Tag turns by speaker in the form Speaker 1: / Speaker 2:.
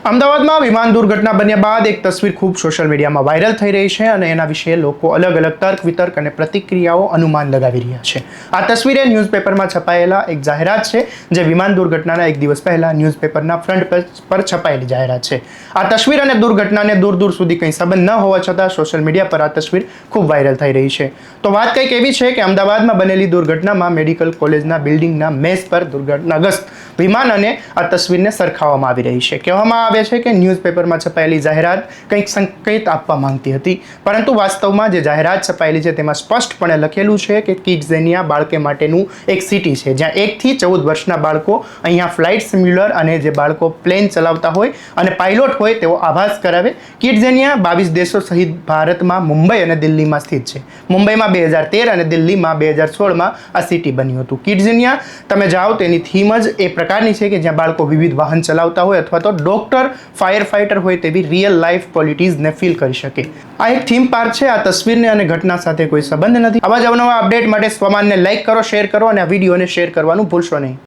Speaker 1: અમદાવાદમાં વિમાન દુર્ઘટના બન્યા બાદ એક તસવીર ખૂબ સોશિયલ મીડિયામાં વાયરલ થઈ રહી છે અને એના વિશે લોકો અલગ અલગ તર્ક વિતર્ક અને પ્રતિક્રિયાઓ અનુમાન લગાવી રહ્યા છે. આ તસવીરે ન્યૂઝપેપરમાં છપાયેલા એક જાહેરાત છે, જે વિમાન દુર્ઘટનાના એક દિવસ પહેલા ન્યૂઝપેપરના ફ્રન્ટ પેજ પર છપાયેલી જાહેરાત છે. આ તસવીર અને દુર્ઘટનાને દૂર દૂર સુધી કંઈ સંબંધ ન હોવા છતાં સોશિયલ મીડિયા પર આ તસવીર ખૂબ વાયરલ થઈ રહી છે. તો વાત કંઈક એવી છે કે અમદાવાદમાં બનેલી દુર્ઘટનામાં મેડિકલ કોલેજના બિલ્ડિંગના મેઝ પર દુર્ઘટનાગ્રસ્ત વિમાન અને આ તસવીરને સરખાવવામાં આવી રહી છે. કહેવામાં આવે છે કે ન્યૂઝપેપરમાં છપાયેલી જાહેરાત કંઈક સંકેત આપવા માંગતી હતી, પરંતુ વાસ્તવમાં જે જાહેરાત છપાયેલી છે તેમાં સ્પષ્ટપણે લખેલું છે કે કિડઝેનિયા બાળકે માટેનું એક સિટી છે, જ્યાં 1 થી 14 વર્ષના બાળકો અહીંયા ફ્લાઇટ સિમ્યુલર અને જે બાળકો પ્લેન ચલાવતા હોય અને પાયલોટ હોય તેવો આભાસ કરાવે. કિડઝેનિયા 22 દેશો સહિત ભારતમાં મુંબઈ અને દિલ્હીમાં સ્થિત છે. મુંબઈમાં 2013 અને દિલ્હીમાં 2016માં આ સિટી બન્યું હતું. કિડઝેનિયા તમે જાઓ તેની થીમ જ એ પ્રકારની છે કે જ્યાં બાળકો વિવિધ વાહન ચલાવતા હોય અથવા તો ડોક્ટર, ફાયર ફાઇટર હોય તેવી રિયલ લાઈફ ક્વોલિટીઝને ફીલ કરી શકે. આ એક થીમ પાર્ક છે. આ તસવીરને અને ઘટના સાથે કોઈ સંબંધ નથી. આવા જ અવનવા અપડેટ માટે સ્વમાનને લાઈક કરો, શેર કરો અને આ વિડીયોને શેર કરવાનું ભૂલશો નહીં.